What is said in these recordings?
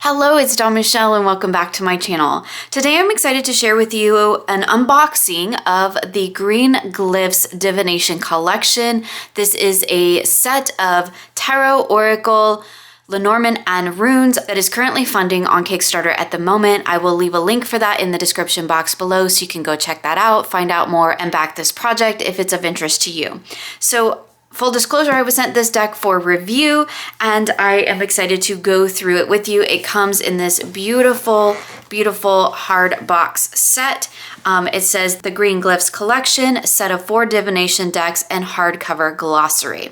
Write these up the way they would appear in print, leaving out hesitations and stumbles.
Hello, it's Dawn Michelle and welcome back to my channel. Today I'm excited to share with you an unboxing of the Green Glyphs Divination collection. This is a set of tarot, oracle, Lenormand and Runes that is currently funding on Kickstarter at the moment. I will leave a link for that in the description box below so you can go check that out, find out more, and back this project if it's of interest to you. So full disclosure, I was sent this deck for review and I am excited to go through it with you. It comes in this beautiful, beautiful hard box set. It says the Green Glyphs collection, set of 4 divination decks and hardcover glossary.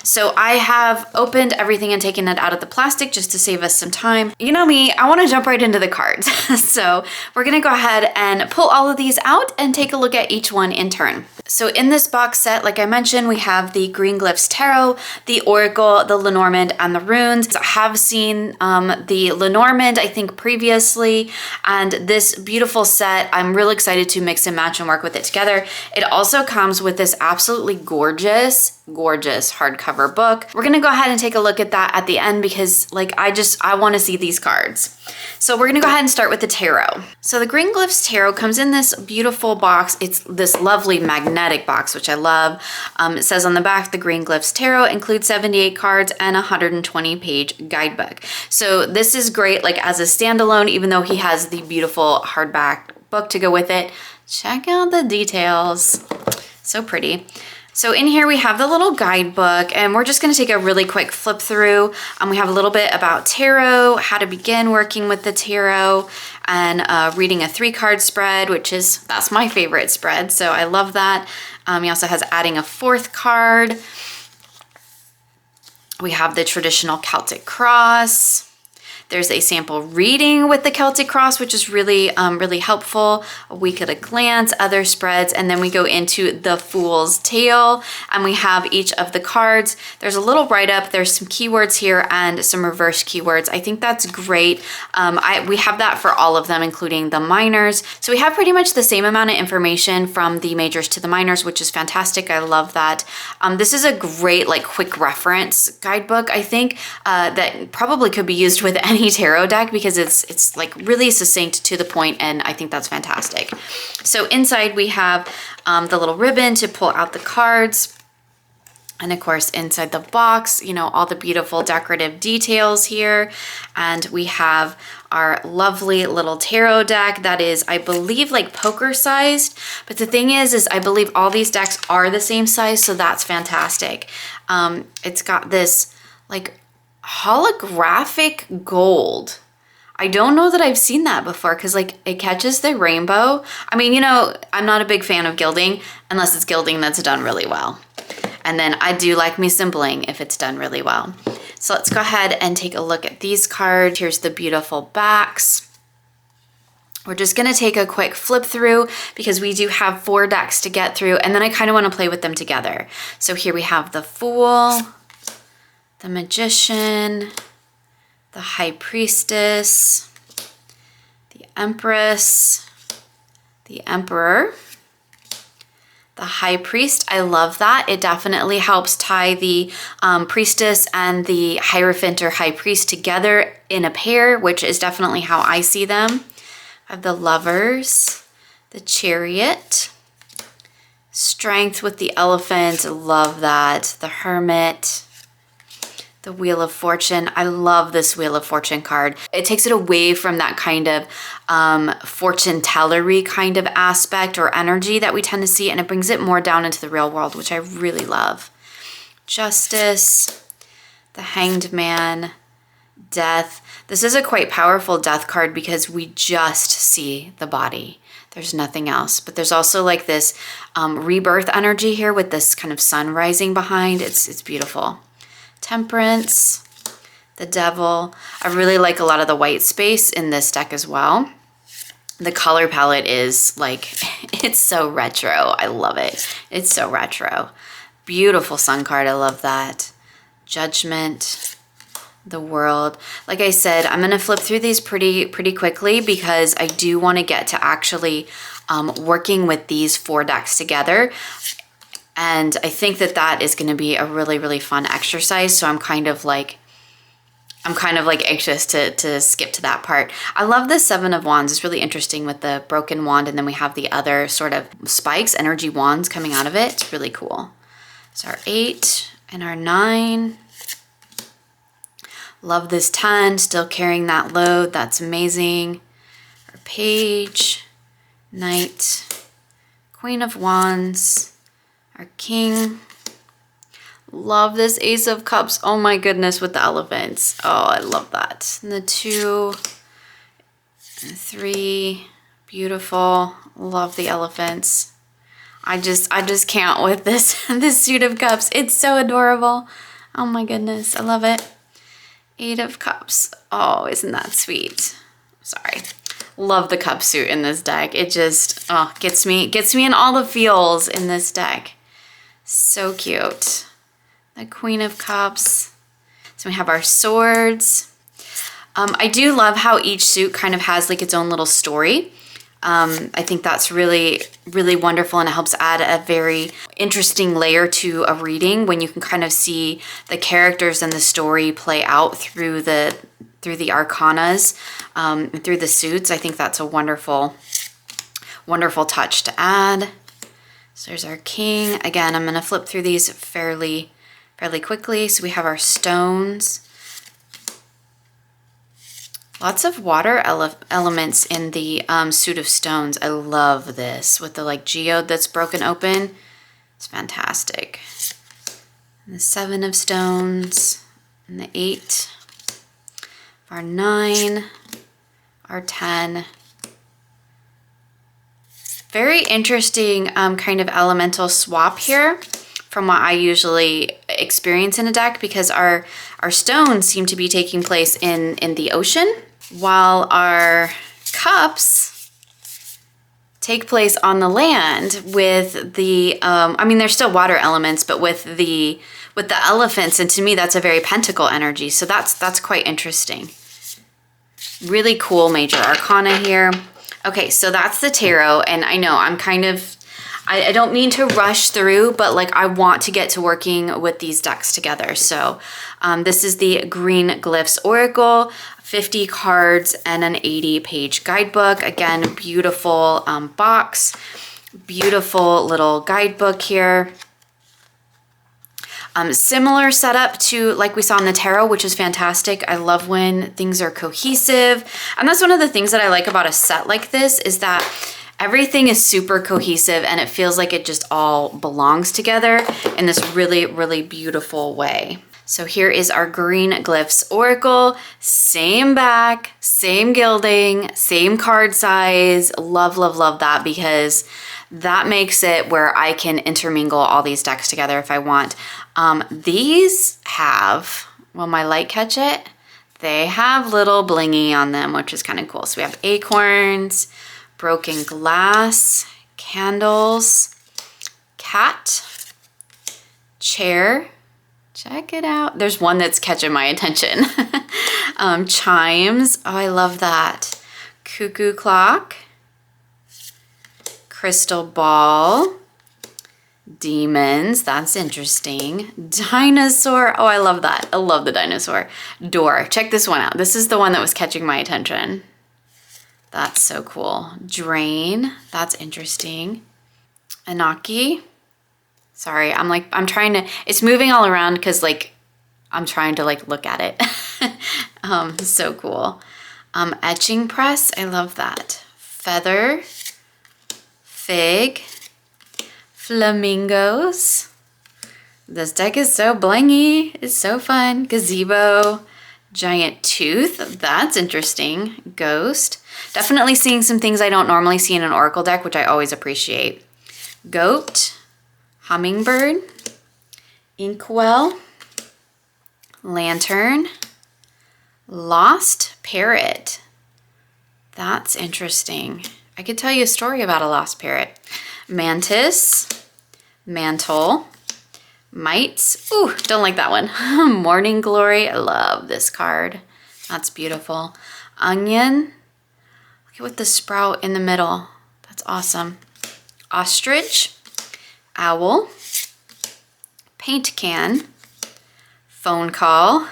So I have opened everything and taken it out of the plastic just to save us some time. You know me, I want to jump right into the cards. So we're going to go ahead and pull all of these out and take a look at each one in turn. So in this box set, like I mentioned, we have the Green Glyphs Tarot, the Oracle, the Lenormand, and the Runes. I have seen the Lenormand, I think, previously, and this beautiful set, I'm really excited to mix and match and work with it together. It also comes with this absolutely gorgeous hardcover book. We're gonna go ahead and take a look at that at the end because I wanna see these cards. So we're gonna go ahead and start with the tarot. So the Green Glyphs Tarot comes in this beautiful box. It's this lovely magnetic box, which I love. It says on the back, the Green Glyphs Tarot includes 78 cards and a 120-page guidebook. So this is great like as a standalone, even though he has the beautiful hardback book to go with it. Check out the details. So pretty. So in here we have the little guidebook and we're just going to take a really quick flip through. We have a little bit about tarot, how to begin working with the tarot, and reading a 3-card spread, that's my favorite spread, so I love that. He also has adding a 4th card. We have the traditional Celtic cross. There's a sample reading with the Celtic cross, which is really, really helpful. A week at a glance, other spreads, and then we go into the Fool's Tale, and we have each of the cards. There's a little write-up, there's some keywords here and some reverse keywords. I think that's great. We have that for all of them, including the minors. So we have pretty much the same amount of information from the majors to the minors, which is fantastic. I love that. This is a great, quick reference guidebook, I think, that probably could be used with any tarot deck because it's really succinct to the point, and I think that's fantastic. So inside we have the little ribbon to pull out the cards, and of course inside the box, all the beautiful decorative details here, and we have our lovely little tarot deck that is, I believe, poker sized, but the thing is I believe all these decks are the same size, so that's fantastic. It's got this holographic gold. I don't know that I've seen that before because it catches the rainbow. I mean, I'm not a big fan of gilding unless it's gilding that's done really well. And then I do like me some bling if it's done really well. So let's go ahead and take a look at these cards. Here's the beautiful backs. We're just gonna take a quick flip through because we do have 4 decks to get through, and then I kind of want to play with them together. So here we have the Fool, the Magician, the High Priestess, the Empress, the Emperor, the High Priest. I love that. It definitely helps tie the Priestess and the Hierophant or High Priest together in a pair, which is definitely how I see them. I have the Lovers, the Chariot, Strength with the Elephant. Love that. The Hermit, the Wheel of Fortune. I love this Wheel of Fortune card. It takes it away from that kind of fortune tellery kind of aspect or energy that we tend to see, and it brings it more down into the real world, which I really love. Justice, the Hanged Man, Death. This is a quite powerful death card because we just see the body. There's nothing else, but there's also this rebirth energy here with this kind of sun rising behind. It's beautiful. Temperance, the Devil. I really like a lot of the white space in this deck as well. The color palette is it's so retro. I love it. It's so retro. Beautiful sun card. I love that. Judgment, the World. Like I said, I'm going to flip through these pretty quickly because I do want to get to actually working with these 4 decks together. And I think that is going to be a really, really fun exercise. So I'm kind of I'm kind of like anxious to skip to that part. I love the Seven of Wands. It's really interesting with the broken wand, and then we have the other sort of spikes, energy wands coming out of it. It's really cool. So our 8 and our 9. Love this 10, still carrying that load. That's amazing. Our Page, Knight, Queen of Wands, our King. Love this Ace of Cups. Oh my goodness, with the elephants. Oh, I love that. And the 2 and 3, beautiful. Love the elephants. I just can't with this this suit of cups. It's so adorable. Oh my goodness, I love it. 8 of Cups. Oh, isn't that sweet? Sorry. Love the cup suit in this deck. It just gets me in all the feels in this deck. So cute. The Queen of Cups. So we have our swords. I do love how each suit kind of has like its own little story. I think that's really, really wonderful, and it helps add a very interesting layer to a reading when you can kind of see the characters and the story play out through the arcanas, through the suits. I think that's a wonderful, wonderful touch to add. So there's our King. Again, I'm going to flip through these fairly quickly. So we have our stones. Lots of water elements in the suit of stones. I love this with the like geode that's broken open. It's fantastic. And the 7 of stones and the 8, our 9, our 10. Very interesting kind of elemental swap here from what I usually experience in a deck, because our stones seem to be taking place in the ocean, while our cups take place on the land with the, I mean, there's still water elements, but with the elephants, and to me, that's a very pentacle energy. So that's quite interesting. Really cool major arcana here. Okay, so that's the tarot, and I know I'm kind of, I don't mean to rush through, but like I want to get to working with these decks together. So this is the Green Glyphs Oracle, 50 cards and an 80-page guidebook. Again, beautiful box, beautiful little guidebook here. Similar setup to like we saw in the tarot, which is fantastic. I love when things are cohesive. And that's one of the things that I like about a set like this, is that everything is super cohesive and it feels like it just all belongs together in this really, really beautiful way. So here is our Green Glyphs Oracle. Same back, same gilding, same card size. Love, love, love that, because that makes it where I can intermingle all these decks together if I want. These have, will my light catch it? They have little blingy on them, which is kind of cool. So we have acorns, broken glass, candles, cat, chair. Check it out. There's one that's catching my attention. Chimes. Oh, I love that. Cuckoo clock. Crystal ball. Demons. That's interesting. Dinosaur. Oh, I love that. I love the dinosaur. Door. Check this one out. This is the one that was catching my attention. That's so cool. Drain. That's interesting. Anaki. Sorry, I'm trying to, it's moving all around because like, I'm trying to like look at it. So cool. Etching press, I love that. Feather, fig, flamingos. This deck is so blingy, it's so fun. Gazebo, giant tooth, that's interesting. Ghost, definitely seeing some things I don't normally see in an oracle deck, which I always appreciate. Goat, hummingbird, inkwell, lantern, lost parrot. That's interesting. I could tell you a story about a lost parrot. Mantis, mantle, mites. Ooh, don't like that one. Morning glory. I love this card. That's beautiful. Onion. Look at the sprout in the middle. That's awesome. Ostrich. Owl, paint can, phone call,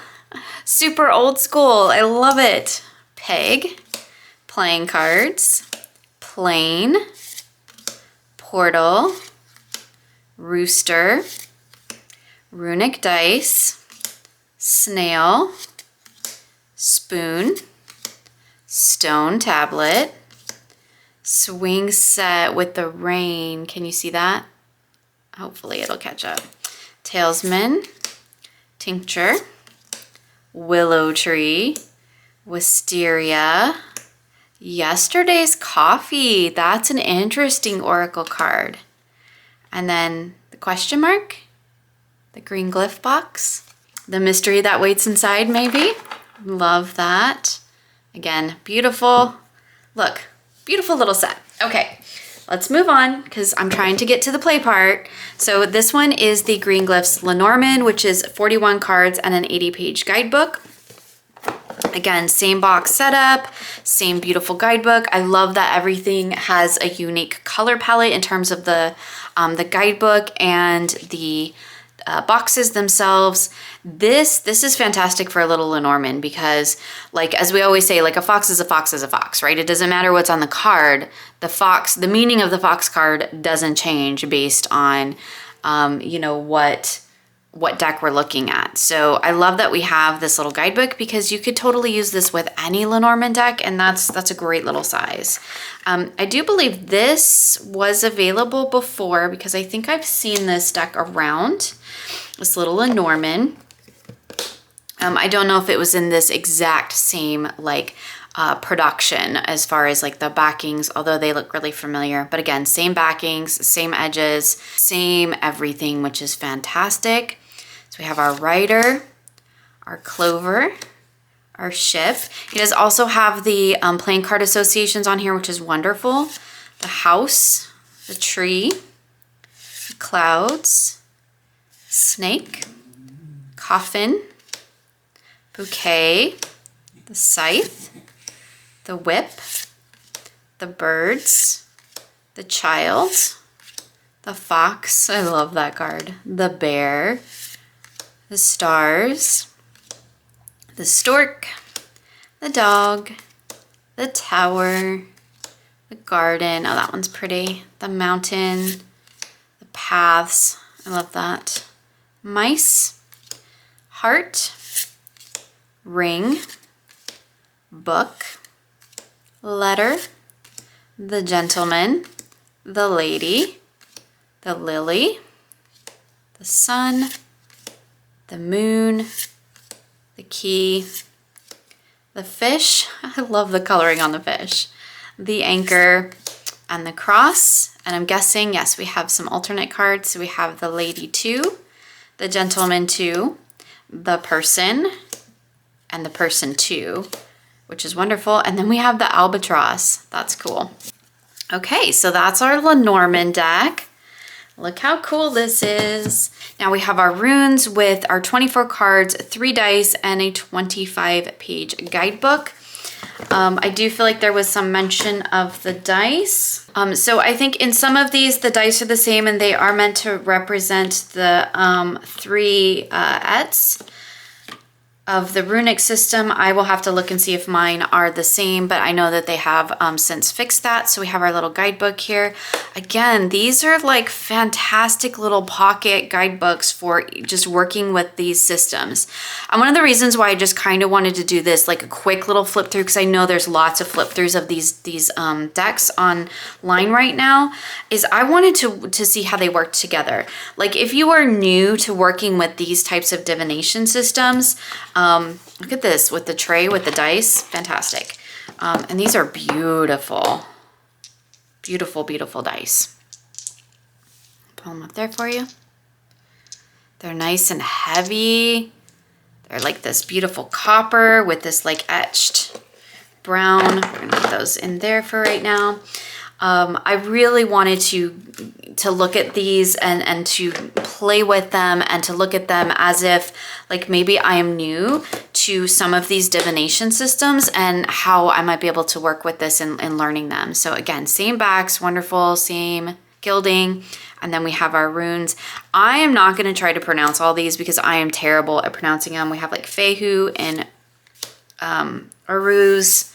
Super old school. I love it. Peg, playing cards, plane, portal, rooster, runic dice, snail, spoon, stone tablet, swing set with the rain. Can you see that? Hopefully it'll catch up. Talesman, tincture, willow tree, wisteria, yesterday's coffee. That's an interesting oracle card. And then the question mark, the green glyph box, the mystery that waits inside maybe. Love that. Again, beautiful. Look, beautiful little set. Okay, let's move on because I'm trying to get to the play part. So this one is the Green Glyphs Lenormand, which is 41 cards and an 80-page guidebook. Again, same box setup, same beautiful guidebook. I love that everything has a unique color palette in terms of the guidebook and the boxes themselves. This is fantastic for a little Lenormand because, like, as we always say, like, a fox is a fox is a fox, right? It doesn't matter what's on the card. The meaning of the fox card doesn't change based on, you know, what deck we're looking at. So I love that we have this little guidebook because you could totally use this with any Lenormand deck, and that's a great little size. I do believe this was available before because I think I've seen this deck around, this little Lenormand. I don't know if it was in this exact same production as far as like the backings, although they look really familiar. But again, same backings, same edges, same everything, which is fantastic. So we have our rider, our clover, our ship. It does also have the playing card associations on here, which is wonderful. The house, the tree, the clouds, snake, coffin, bouquet, the scythe, the whip, the birds, the child, the fox, I love that card, the bear, the stars, the stork, the dog, the tower, the garden, oh that one's pretty, the mountain, the paths, I love that, mice, heart, ring, book, letter, the gentleman, the lady, the lily, the sun, the moon, the key, the fish, I love the coloring on the fish, the anchor, and the cross. And I'm guessing, yes, we have some alternate cards. So we have the lady 2, the gentleman 2, the person, and the person 2, which is wonderful. And then we have the albatross. That's cool. Okay, so that's our Lenormand deck. Look how cool this is. Now we have our runes with our 24 cards, 3 dice, and a 25-page guidebook. I do feel like there was some mention of the dice. So I think in some of these, the dice are the same and they are meant to represent the 3 ets of the runic system. I will have to look and see if mine are the same, but I know that they have since fixed that. So we have our little guidebook here. Again, these are like fantastic little pocket guidebooks for just working with these systems. And one of the reasons why I just kind of wanted to do this, like a quick little flip through, because I know there's lots of flip throughs of these decks online right now, is I wanted to see how they work together. Like if you are new to working with these types of divination systems, look at this with the tray with the dice, fantastic. And these are beautiful, beautiful, beautiful dice. Pull them up there for you. They're nice and heavy. They're like this beautiful copper with this like etched brown. We're gonna put those in there for right now. I really wanted to look at these and to play with them and to look at them as if like maybe I am new to some of these divination systems and how I might be able to work with this in learning them. So again, same backs, wonderful, same gilding. And then we have our runes. I am not going to try to pronounce all these because I am terrible at pronouncing them. We have like Fehu and Aruz,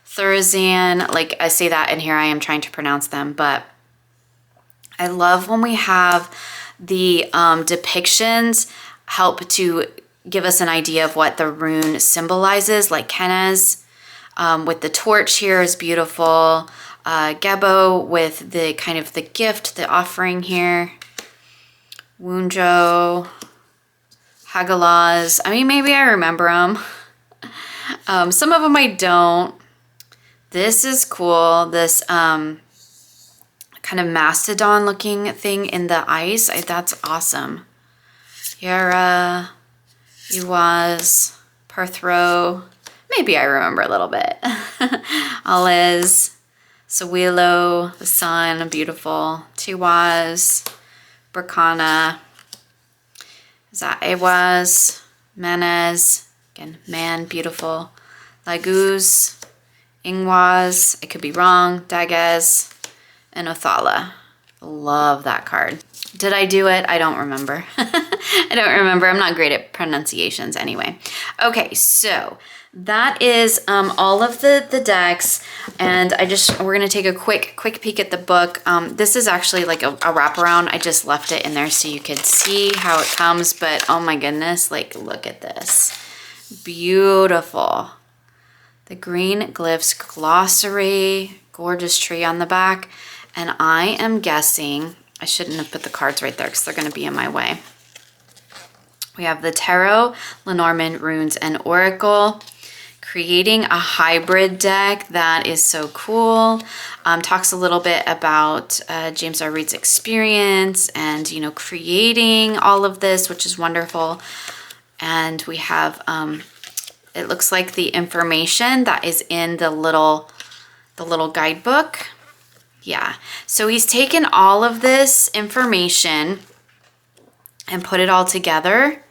Thurazan. Like I say that and here I am trying to pronounce them. But I love when we have the depictions help to give us an idea of what the rune symbolizes, like Kenez with the torch here is beautiful. Gebo with the kind of the gift, the offering here. Wunjo, Hagalaz. I mean, maybe I remember them. Some of them I don't. This is cool. This kind of mastodon looking thing in the ice. That's awesome. Yara, Iwaz, Perthro. Maybe I remember a little bit. Aliz, Sawilo, the sun, beautiful. Tiwaz, Burkana, Zaewaz, Manez, again, man, beautiful. Laguz, Ingwaz, I could be wrong, Dagaz, and Othala. Love that card. Did I do it? I don't remember. I don't remember. I'm not great at pronunciations anyway. Okay, so that is all of the decks, and we're gonna take a quick peek at the book. This is actually like a wraparound. I just left it in there so you could see how it comes, but oh my goodness, like look at this. Beautiful. The green glyphs glossary, gorgeous tree on the back, and I am guessing, I shouldn't have put the cards right there because they're gonna be in my way. We have the Tarot, Lenormand, Runes, and Oracle. Creating a hybrid deck, that is so cool. Talks a little bit about James R Eads' experience and, you know, creating all of this, which is wonderful. And we have, it looks like the information that is in the little guidebook. Yeah, so he's taken all of this information and put it all together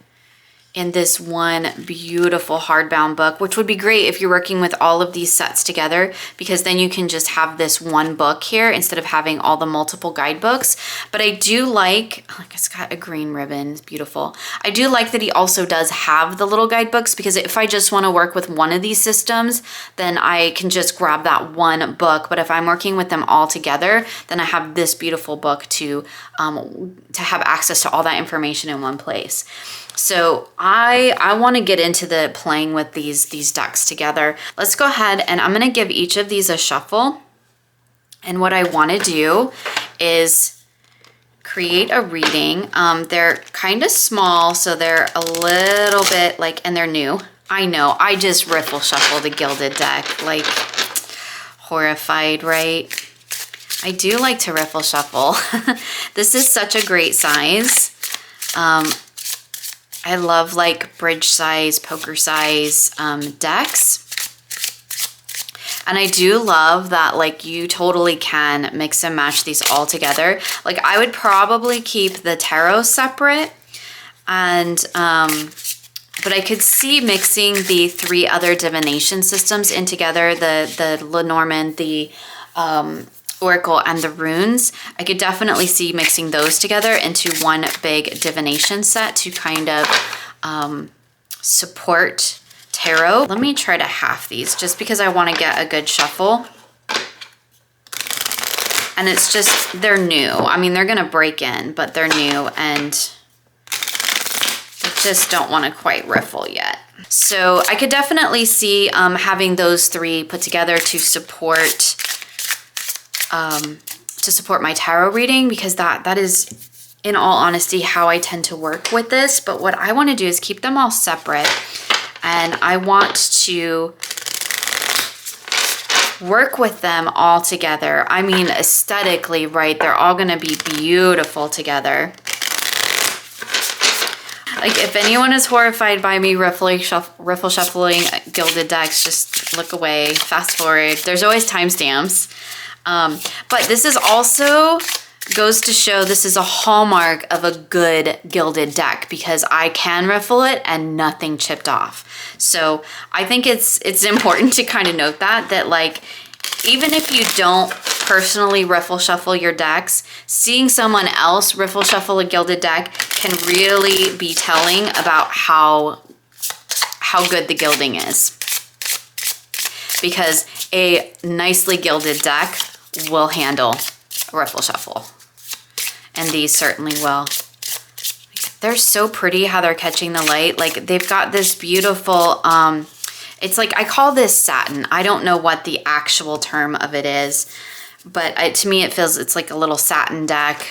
in this one beautiful hardbound book, which would be great if you're working with all of these sets together, because then you can just have this one book here instead of having all the multiple guidebooks. But I do like it's got a green ribbon, it's beautiful. I do like that he also does have the little guidebooks, because if I just want to work with one of these systems, then I can just grab that one book. But if I'm working with them all together, then I have this beautiful book to have access to all that information in one place. So I want to get into the playing with these decks together. Let's go ahead and I'm going to give each of these a shuffle. And what I want to do is create a reading. They're kind of small, so they're a little bit like, and they're new. I know, I just riffle shuffle the gilded deck, like horrified, right? I do like to riffle shuffle. This is such a great size. I love like bridge size, poker size decks. And I do love that like you totally can mix and match these all together. Like I would probably keep the tarot separate, and but I could see mixing the 3 other divination systems in together, the Lenormand, the Oracle, and the runes. I could definitely see mixing those together into one big divination set to kind of support tarot. Let me try to half these just because I want to get a good shuffle. And it's just, they're new. I mean, they're going to break in, but they're new and I just don't want to quite riffle yet. So I could definitely see having those 3 put together to support my tarot reading, because that is, in all honesty, how I tend to work with this. But what I want to do is keep them all separate, and I want to work with them all together. I mean, aesthetically, right? They're all going to be beautiful together. Like, if anyone is horrified by me riffle shuffling gilded decks, just look away, fast forward. There's always timestamps. But this is also goes to show this is a hallmark of a good gilded deck, because I can riffle it and nothing chipped off. So I think it's important to kind of note that like, even if you don't personally riffle shuffle your decks, seeing someone else riffle shuffle a gilded deck can really be telling about how good the gilding is. Because a nicely gilded deck will handle a riffle shuffle. And these certainly will. They're so pretty how they're catching the light. Like they've got this beautiful, it's like, I call this satin. I don't know what the actual term of it is, but to me it feels, it's like a little satin deck,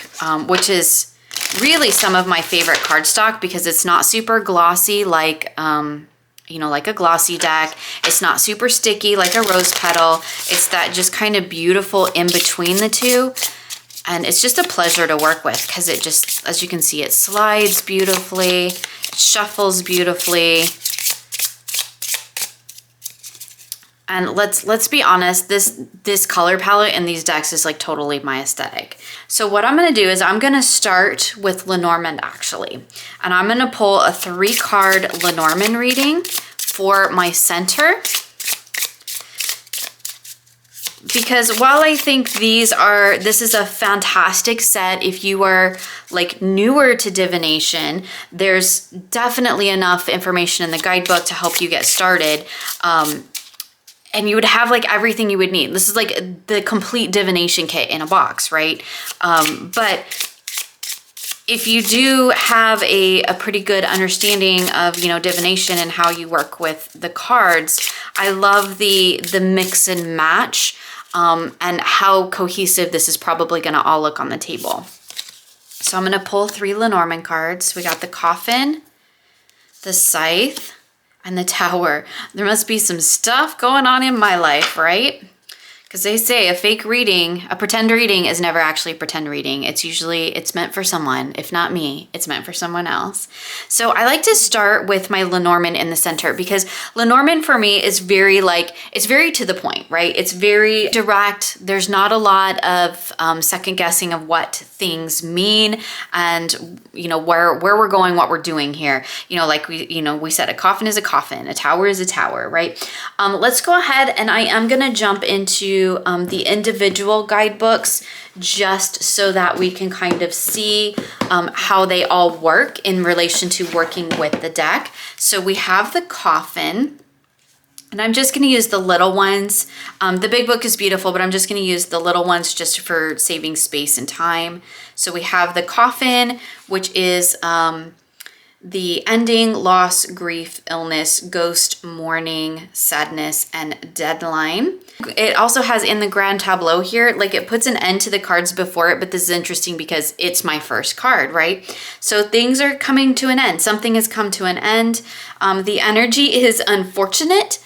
which is really some of my favorite cardstock because it's not super glossy like, you know, like a glossy deck. It's not super sticky like a rose petal. It's that just kind of beautiful in between the two. And it's just a pleasure to work with because it just, as you can see, it slides beautifully, it shuffles beautifully. And let's be honest, this color palette in these decks is like totally my aesthetic. So what I'm gonna do is I'm gonna start with Lenormand actually. And I'm gonna pull a 3-card Lenormand reading for my center. Because while I think this is a fantastic set if you are like newer to divination, there's definitely enough information in the guidebook to help you get started. And you would have like everything you would need. This is like the complete divination kit in a box, right? But if you do have a pretty good understanding of, you know, divination and how you work with the cards, I love the mix and match. And how cohesive this is probably gonna all look on the table. So I'm gonna pull 3 Lenormand cards. We got the Coffin, the Scythe, and the Tower. There must be some stuff going on in my life, right? Because they say a fake reading, a pretend reading is never actually a pretend reading. It's meant for someone. If not me, it's meant for someone else. So I like to start with my Lenormand in the center because Lenormand for me is very it's very to the point, right? It's very direct. There's not a lot of second guessing of what things mean and, you know, where we're going, what we're doing here. You know, like we said, a coffin is a coffin, a tower is a tower, right? Let's go ahead and I am gonna jump into the individual guidebooks just so that we can kind of see how they all work in relation to working with the deck. So we have the Coffin, and I'm just going to use the little ones. The big book is beautiful, but I'm just going to use the little ones just for saving space and time. So we have the Coffin, which is the ending, loss, grief, illness, ghost, mourning, sadness, and deadline. It also has in the grand tableau here, like it puts an end to the cards before it, but this is interesting because it's my first card, right? So things are coming to an end. Something has come to an end. The energy is unfortunate,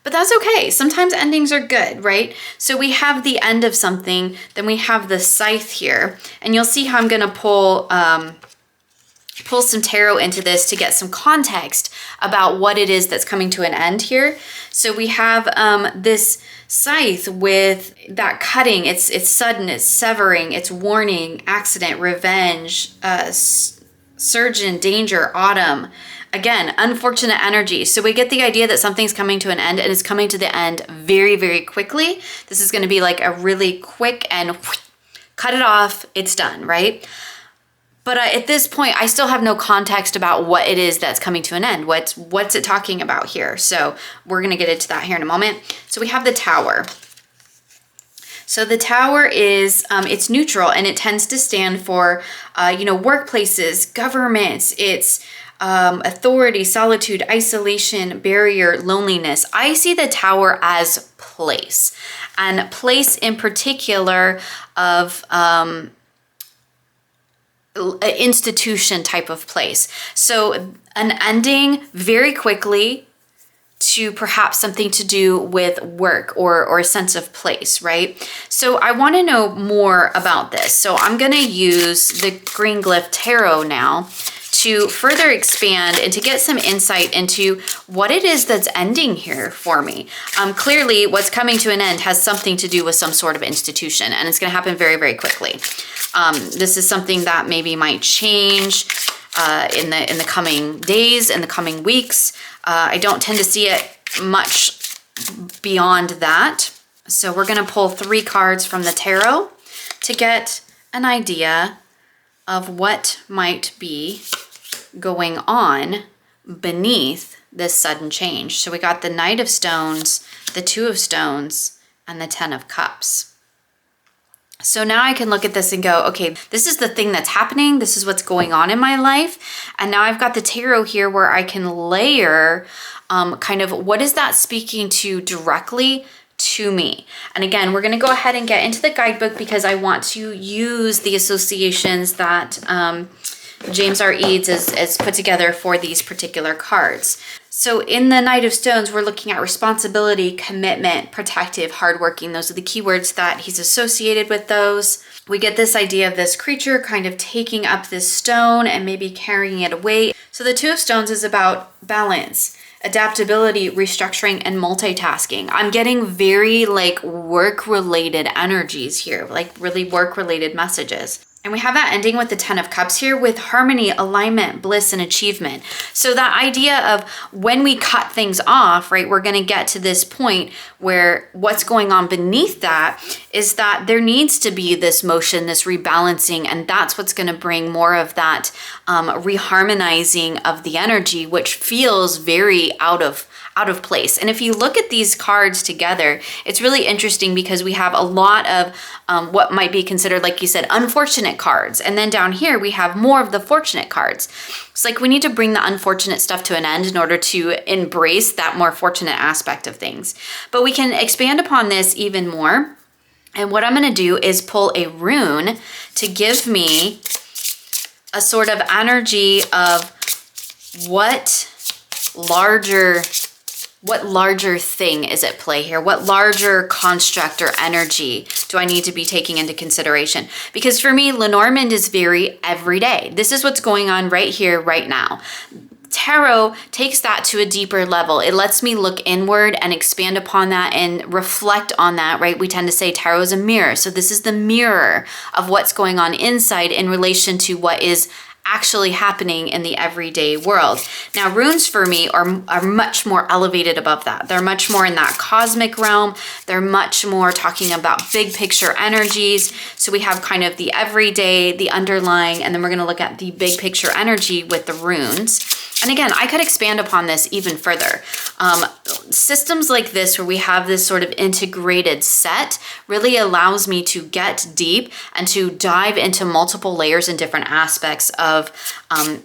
but that's okay. Sometimes endings are good, right? So we have the end of something, then we have the Scythe here, and you'll see how I'm gonna pull some tarot into this to get some context about what it is that's coming to an end here. So we have this Scythe with that cutting. It's sudden, it's severing, it's warning, accident, revenge, surgeon, danger, autumn. Again, unfortunate energy. So we get the idea that something's coming to an end and it's coming to the end very, very quickly. This is going to be like a really quick and cut it off, it's done, right? But at this point, I still have no context about what it is that's coming to an end. What's it talking about here? So we're gonna get into that here in a moment. So we have the Tower. So the Tower is, it's neutral and it tends to stand for, workplaces, governments, it's authority, solitude, isolation, barrier, loneliness. I see the Tower as place, and place in particular of, institution type of place. So an ending very quickly to perhaps something to do with work or a sense of place, right? So I want to know more about this. So I'm going to use the Green Glyph Tarot now to further expand and to get some insight into what it is that's ending here for me. Clearly, what's coming to an end has something to do with some sort of institution, and it's going to happen very, very quickly. This is something that maybe might change in the coming days, in the coming weeks. I don't tend to see it much beyond that. So we're gonna pull 3 cards from the tarot to get an idea of what might be going on beneath this sudden change. So we got the Knight of Stones, the 2 of Stones, and the 10 of Cups. So now I can look at this and go, okay, this is the thing that's happening. This is what's going on in my life. And now I've got the tarot here where I can layer kind of what is that speaking to directly to me. And again, we're going to go ahead and get into the guidebook because I want to use the associations that James R Eads has put together for these particular cards. So in the Knight of Stones, we're looking at responsibility, commitment, protective, hardworking. Those are the keywords that he's associated with those. We get this idea of this creature kind of taking up this stone and maybe carrying it away. So the 2 of Stones is about balance, adaptability, restructuring, and multitasking. I'm getting very like work-related energies here, like really work-related messages. And we have that ending with the 10 of Cups here with harmony, alignment, bliss, and achievement. So that idea of when we cut things off, right, we're going to get to this point where what's going on beneath that is that there needs to be this motion, this rebalancing, and that's what's going to bring more of that reharmonizing of the energy, which feels very out of place. And if you look at these cards together, it's really interesting because we have a lot of what might be considered, like you said, unfortunate cards. And then down here, we have more of the fortunate cards. It's like we need to bring the unfortunate stuff to an end in order to embrace that more fortunate aspect of things. But we can expand upon this even more. And what I'm going to do is pull a rune to give me a sort of energy of what larger thing is at play here? What larger construct or energy do I need to be taking into consideration? Because for me, Lenormand is very everyday. This is what's going on right here, right now. Tarot takes that to a deeper level. It lets me look inward and expand upon that and reflect on that, right? We tend to say tarot is a mirror. So this is the mirror of what's going on inside in relation to what is actually happening in the everyday world. Now, runes for me are much more elevated above that. They're much more in that cosmic realm. They're much more talking about big picture energies. So we have kind of the everyday, the underlying, and then we're going to look at the big picture energy with the runes. And again, I could expand upon this even further. Systems like this, where we have this sort of integrated set, really allows me to get deep and to dive into multiple layers and different aspects of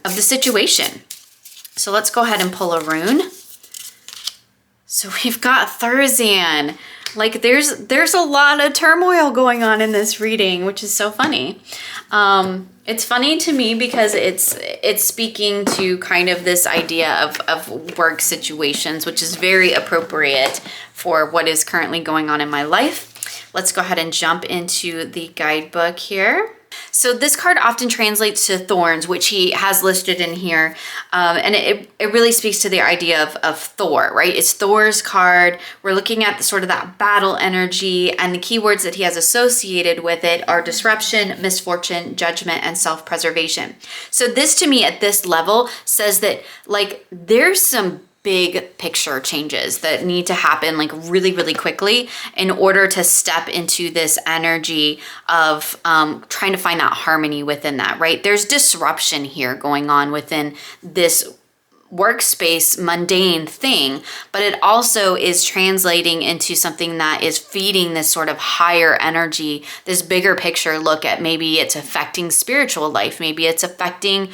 the situation. So let's go ahead and pull a rune. So we've got Thurzan. Like there's a lot of turmoil going on in this reading, which is so funny. It's funny to me because it's speaking to kind of this idea of work situations, which is very appropriate for what is currently going on in my life. Let's go ahead and jump into the guidebook here. So this card often translates to thorns, which he has listed in here. And it really speaks to the idea of Thor, right? It's Thor's card. We're looking at the sort of that battle energy, and the keywords that he has associated with it are disruption, misfortune, judgment, and self-preservation. So this to me at this level says that like there's some big picture changes that need to happen like really, really quickly in order to step into this energy of trying to find that harmony within that, right? There's disruption here going on within this workspace mundane thing, but it also is translating into something that is feeding this sort of higher energy, this bigger picture look at maybe it's affecting spiritual life, maybe it's affecting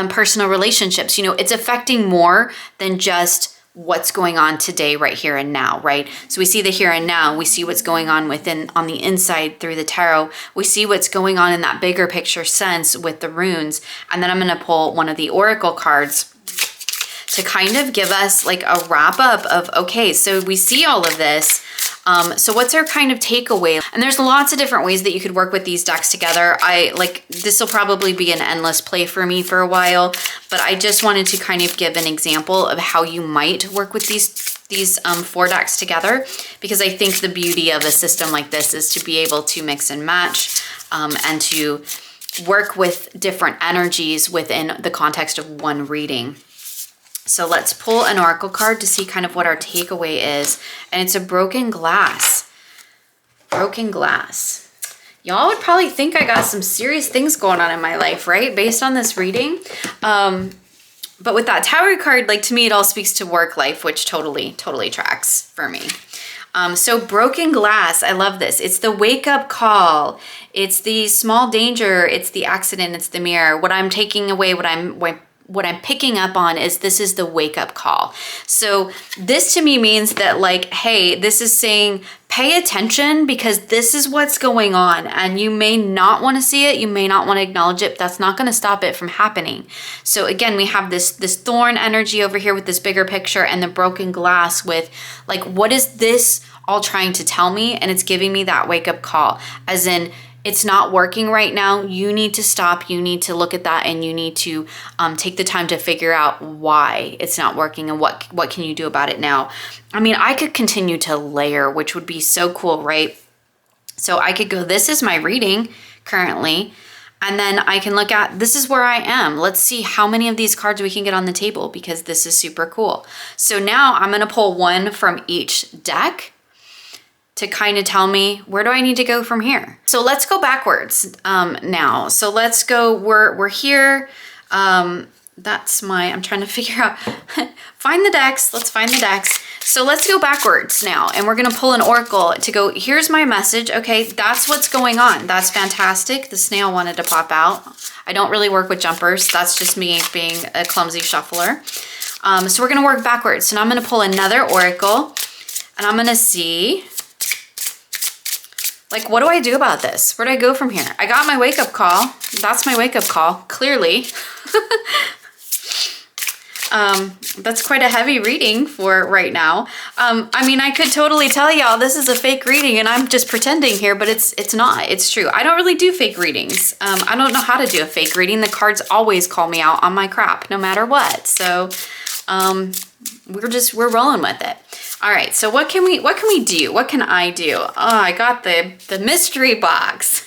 personal relationships. You know, it's affecting more than just what's going on today, right here and now, right? So we see the here and now, we see what's going on on the inside through the tarot, we see what's going on in that bigger picture sense with the runes. And then I'm going to pull one of the oracle cards to kind of give us like a wrap up of, okay, so we see all of this. So what's our kind of takeaway? And there's lots of different ways that you could work with these decks together. This will probably be an endless play for me for a while, but I just wanted to kind of give an example of how you might work with these 4 decks together, because I think the beauty of a system like this is to be able to mix and match and to work with different energies within the context of one reading. So let's pull an oracle card to see kind of what our takeaway is. And it's a broken glass. Broken glass. Y'all would probably think I got some serious things going on in my life, right? Based on this reading. But with that Tower card, like to me, it all speaks to work life, which totally tracks for me. So broken glass, I love this. It's the wake up call. It's the small danger. It's the accident. It's the mirror. What I'm taking away, what I'm picking up on is this is the wake up call. So this to me means that like, hey, this is saying pay attention because this is what's going on and you may not want to see it. You may not want to acknowledge it. But that's not going to stop it from happening. So again, we have this thorn energy over here with this bigger picture and the broken glass with like, what is this all trying to tell me? And it's giving me that wake up call as in, it's not working right now. You need to stop. You need to look at that and you need to take the time to figure out why it's not working and what can you do about it now. I mean, I could continue to layer, which would be so cool, right? So I could go, this is my reading currently. And then I can look at, this is where I am. Let's see how many of these cards we can get on the table because this is super cool. So now I'm going to pull one from each deck to kind of tell me, where do I need to go from here? So let's go backwards now. So let's go, we're here. That's I'm trying to figure out, find the decks. Let's find the decks. So let's go backwards now. And we're gonna pull an oracle to go, here's my message. Okay, that's what's going on. That's fantastic. The snail wanted to pop out. I don't really work with jumpers. That's just me being a clumsy shuffler. So we're gonna work backwards. So now I'm gonna pull another oracle and I'm gonna see, like, what do I do about this? Where do I go from here? I got my wake-up call. That's my wake-up call, clearly. That's quite a heavy reading for right now. I mean, I could totally tell y'all this is a fake reading and I'm just pretending here, but it's not. It's true. I don't really do fake readings. I don't know how to do a fake reading. The cards always call me out on my crap, no matter what. So we're rolling with it. All right, so what can we do? What can I do? Oh, I got the mystery box.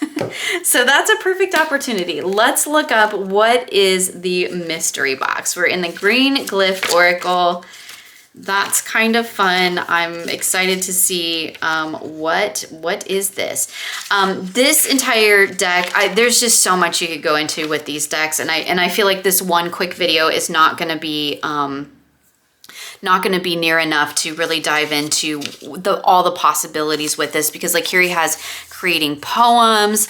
So that's a perfect opportunity. Let's look up what is the mystery box. We're in the green glyph oracle. That's kind of fun. I'm excited to see what is this. This entire deck, there's just so much you could go into with these decks, and I feel like this one quick video is not going to be near enough to really dive into all the possibilities with this, because like here he has creating poems.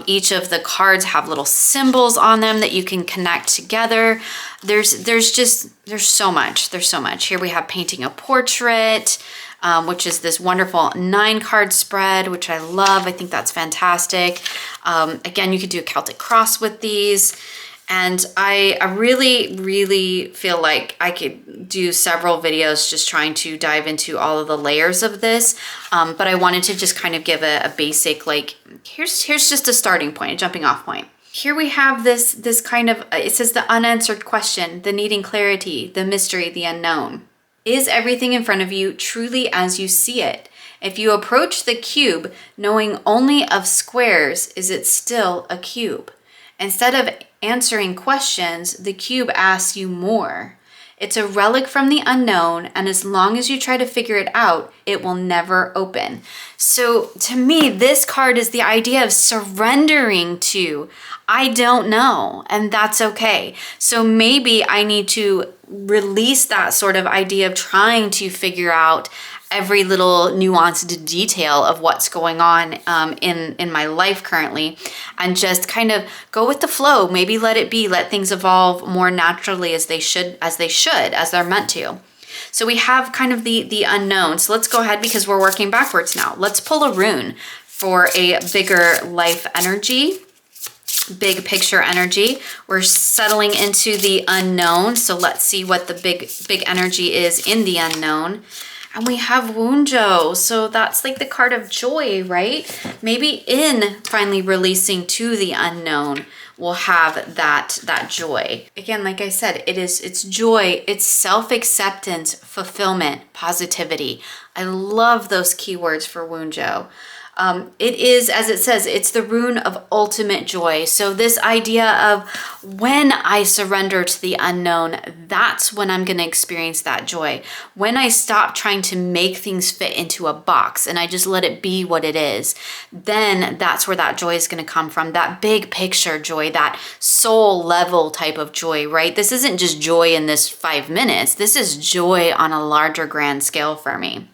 Each of the cards have little symbols on them that you can connect together. There's so much. There's so much. Here we have painting a portrait, which is this wonderful 9-card spread, which I love. I think that's fantastic. Again, you could do a Celtic cross with these. And I really feel like I could do several videos just trying to dive into all of the layers of this. But I wanted to just kind of give a basic, like, here's just a starting point, a jumping off point. Here we have this kind of, it says the unanswered question, the needing clarity, the mystery, the unknown. Is everything in front of you truly as you see it? If you approach the cube knowing only of squares, is it still a cube? Instead of answering questions, the cube asks you more. It's a relic from the unknown, and as long as you try to figure it out, it will never open. So to me, this card is the idea of surrendering to, I don't know, and that's okay. So maybe I need to release that sort of idea of trying to figure out every little nuanced detail of what's going on in my life currently, and just kind of go with the flow. Maybe let it be, let things evolve more naturally as they're meant to. So we have kind of the unknown. So let's go ahead, because we're working backwards now. Let's pull a rune for a bigger life energy, big picture energy. We're settling into the unknown. So let's see what the big energy is in the unknown. And we have Wunjo, so that's like the card of joy, right? Maybe in finally releasing to the unknown, we'll have that joy. Again, like I said, it's joy, it's self-acceptance, fulfillment, positivity. I love those keywords for Wunjo. It is, as it says, it's the rune of ultimate joy. So this idea of when I surrender to the unknown, that's when I'm going to experience that joy. When I stop trying to make things fit into a box and I just let it be what it is, then that's where that joy is going to come from. That big picture joy, that soul level type of joy, right? This isn't just joy in this 5 minutes. This is joy on a larger grand scale for me.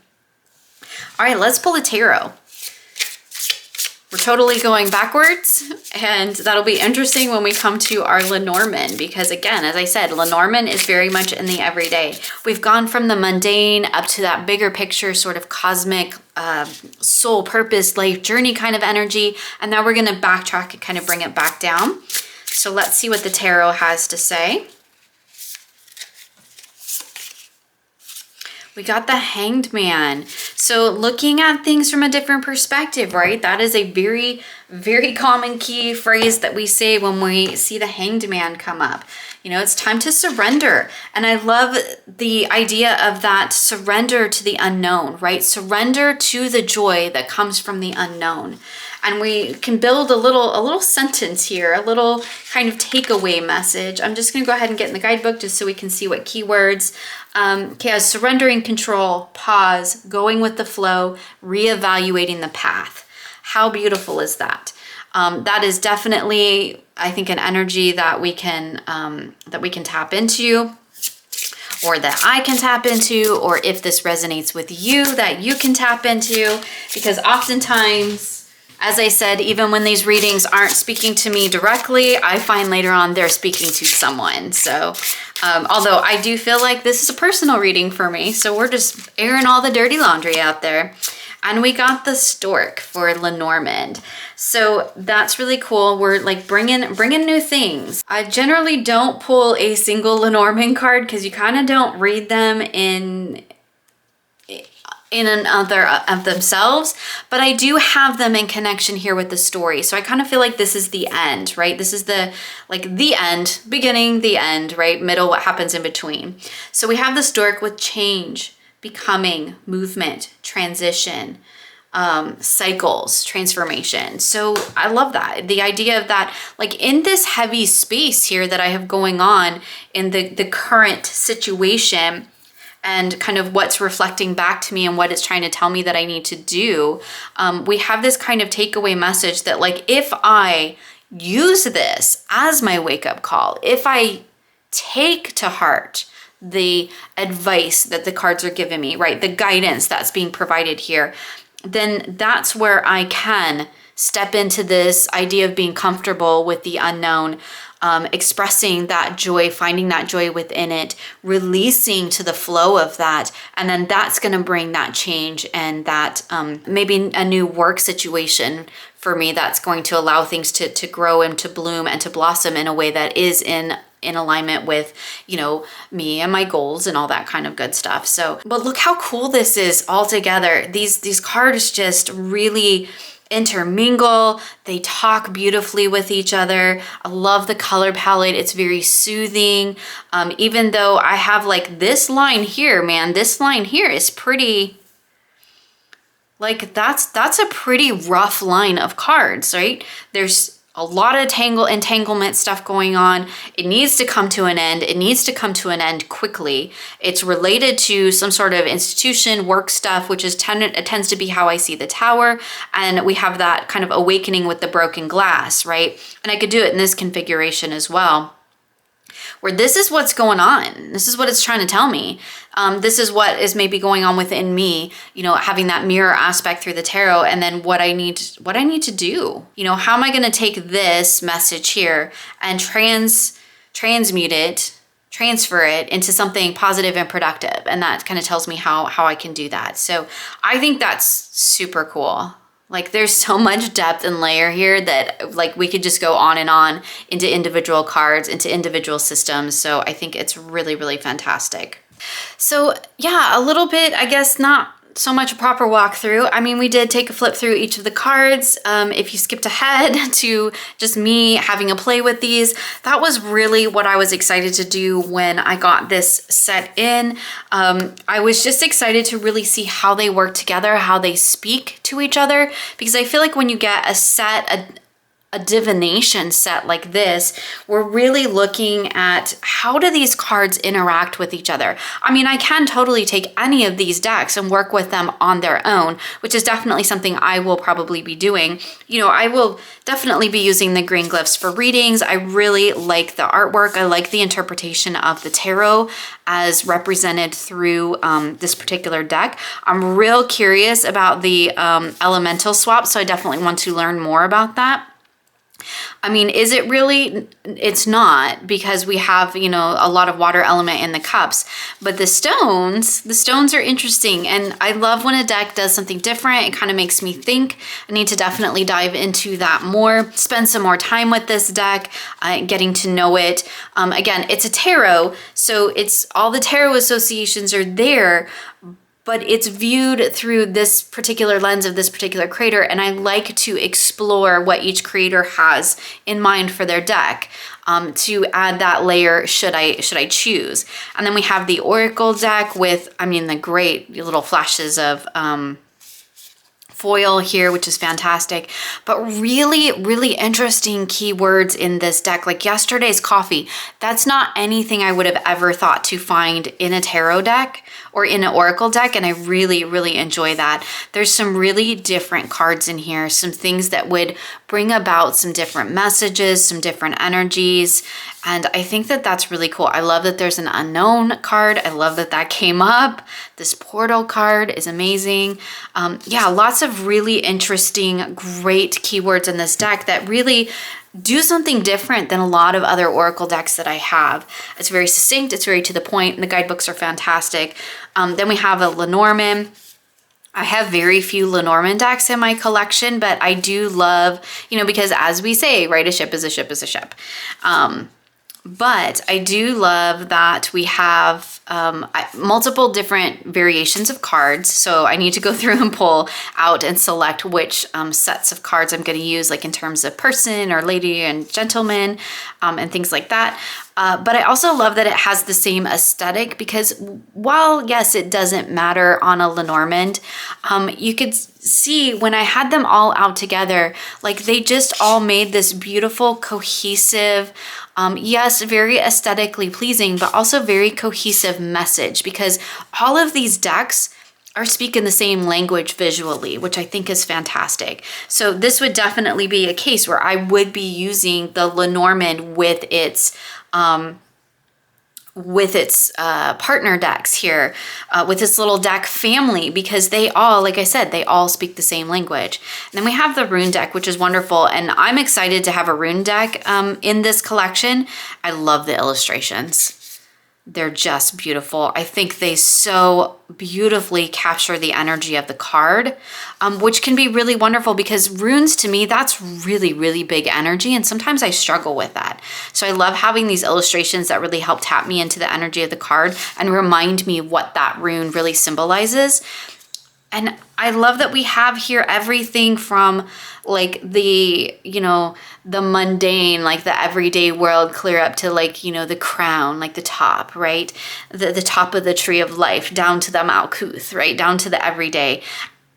All right, let's pull a tarot. We're totally going backwards, and that'll be interesting when we come to our Lenormand, because again, as I said, Lenormand is very much in the everyday. We've gone from the mundane up to that bigger picture, sort of cosmic, soul purpose, life journey kind of energy, and now we're gonna backtrack and kind of bring it back down. So let's see what the tarot has to say. We got the Hanged Man. So looking at things from a different perspective, right? That is a very, very common key phrase that we say when we see the Hanged Man come up. You know, it's time to surrender. And I love the idea of that surrender to the unknown, right? Surrender to the joy that comes from the unknown. And we can build a little sentence here, a little kind of takeaway message. I'm just gonna go ahead and get in the guidebook just so we can see what keywords. Okay, as surrendering control, pause, going with the flow, reevaluating the path. How beautiful is that? That is definitely, I think, an energy that we can tap into, or that I can tap into, or if this resonates with you, that you can tap into, because oftentimes, as I said, even when these readings aren't speaking to me directly, I find later on they're speaking to someone. So, although I do feel like this is a personal reading for me, so we're just airing all the dirty laundry out there. And we got the Stork for Lenormand. So that's really cool. We're like bringing new things. I generally don't pull a single Lenormand card because you kind of don't read them in another of themselves, but I do have them in connection here with the story. So I kind of feel like this is the end, right? This is the end, beginning, the end, right? Middle, what happens in between. So we have the Stork with change, becoming, movement, transition, cycles, transformation. So I love that. The idea of that, like in this heavy space here that I have going on in the current situation, and kind of what's reflecting back to me and what it's trying to tell me that I need to do, we have this kind of takeaway message that, like, if I use this as my wake-up call, if I take to heart the advice that the cards are giving me, right, the guidance that's being provided here, then that's where I can step into this idea of being comfortable with the unknown, expressing that joy, finding that joy within it, releasing to the flow of that. And then that's going to bring that change and that maybe a new work situation for me that's going to allow things to grow and to bloom and to blossom in a way that is in alignment with, you know, me and my goals and all that kind of good stuff. So, but look how cool this is all together. These cards just really intermingle. They talk beautifully with each other. I love the color palette. It's very soothing. Even though I have like this line here, man, this line here is pretty, like that's a pretty rough line of cards, right? There's a lot of entanglement stuff going on. It needs to come to an end. It needs to come to an end quickly. It's related to some sort of institution, work stuff, which is it tends to be how I see the Tower. And we have that kind of awakening with the broken glass, right? And I could do it in this configuration as well, where this is what's going on. This is what it's trying to tell me. This is what is maybe going on within me, you know, having that mirror aspect through the tarot, and then what I need to do. You know, how am I going to take this message here and transmute it, transfer it into something positive and productive? And that kind of tells me how I can do that. So I think that's super cool. Like there's so much depth and layer here that like we could just go on and on into individual cards, into individual systems. So I think it's really, really fantastic. So yeah, a little bit, I guess not so much a proper walkthrough. I mean, we did take a flip through each of the cards. If you skipped ahead to just me having a play with these, that was really what I was excited to do when I got this set in. I was just excited to really see how they work together, how they speak to each other, because I feel like when you get a set, a divination set like this, we're really looking at how do these cards interact with each other. I mean, I can totally take any of these decks and work with them on their own, which is definitely something I will probably be doing. You know, I will definitely be using the green glyphs for readings. I really like the artwork. I like the interpretation of the tarot as represented through this particular deck. I'm real curious about the elemental swap, so I definitely want to learn more about that. I mean, is it really? It's not, because we have, you know, a lot of water element in the cups, but the stones are interesting. And I love when a deck does something different. It kind of makes me think. I need to definitely dive into that more, spend some more time with this deck, getting to know it. Again, it's a tarot, so it's all the tarot associations are there, but it's viewed through this particular lens of this particular creator, and I like to explore what each creator has in mind for their deck, to add that layer should I choose. And then we have the Oracle deck with, I mean, the great little flashes of foil here, which is fantastic, but really, really interesting keywords in this deck. Like yesterday's coffee, that's not anything I would have ever thought to find in a tarot deck or in an oracle deck, and I really, really enjoy that. There's some really different cards in here, some things that would bring about some different messages, some different energies, and I think that that's really cool. I love that there's an unknown card. I love that that came up. This portal card is amazing. Yeah, lots of really interesting, great keywords in this deck that really do something different than a lot of other oracle decks that I have. It's very succinct, it's very to the point, and the guidebooks are fantastic. Then we have a Lenormand. I have very few Lenormand decks in my collection, but I do love, you know, because as we say, right, a ship is a ship is a ship. But I do love that we have multiple different variations of cards. So I need to go through and pull out and select which sets of cards I'm going to use, like in terms of person or lady and gentleman, and things like that. But I also love that it has the same aesthetic, because while, yes, it doesn't matter on a Lenormand, you could see when I had them all out together, like they just all made this beautiful, cohesive, yes, very aesthetically pleasing, but also very cohesive message, because all of these decks are speaking the same language visually, which I think is fantastic. So this would definitely be a case where I would be using the Lenormand with its partner decks here, with this little deck family, because they all, like I said, they all speak the same language. And then we have the Rune deck, which is wonderful, and I'm excited to have a Rune deck in this collection. I love the illustrations. They're just beautiful. I think they so beautifully capture the energy of the card, which can be really wonderful, because runes to me, that's really, really big energy, and sometimes I struggle with that. So I love having these illustrations that really help tap me into the energy of the card and remind me what that rune really symbolizes. And I love that we have here everything from like the, you know, the mundane, like the everyday world, clear up to like, you know, the crown, like the top, right? The top of the tree of life, down to the Malkuth, right? Down to the everyday.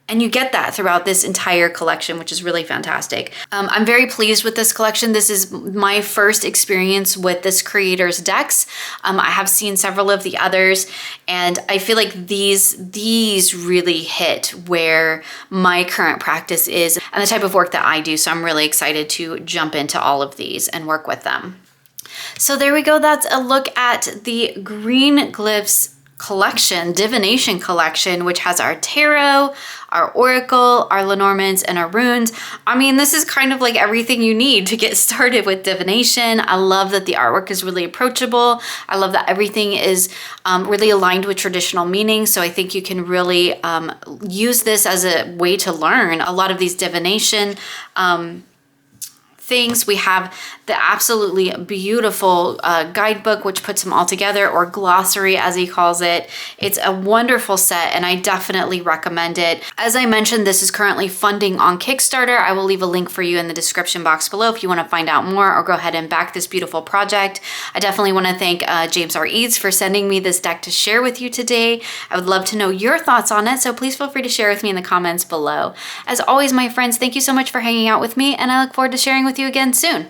And you get that throughout this entire collection, which is really fantastic. I'm very pleased with this collection. This is my first experience with this creator's decks. I have seen several of the others, and I feel like these really hit where my current practice is and the type of work that I do. So I'm really excited to jump into all of these and work with them. So there we go. That's a look at the Green Glyphs collection, Divination collection, which has our tarot, our oracle, our Lenormands, and our runes. I mean, this is kind of like everything you need to get started with divination. I love that the artwork is really approachable. I love that everything is really aligned with traditional meaning. So I think you can really use this as a way to learn a lot of these divination things. We have the absolutely beautiful guidebook, which puts them all together, or glossary as he calls it. It's a wonderful set and I definitely recommend it. As I mentioned, this is currently funding on Kickstarter. I will leave a link for you in the description box below if you want to find out more or go ahead and back this beautiful project. I definitely want to thank James R Eads for sending me this deck to share with you today. I would love to know your thoughts on it, so please feel free to share with me in the comments below. As always, my friends, thank you so much for hanging out with me, and I look forward to sharing with you again soon.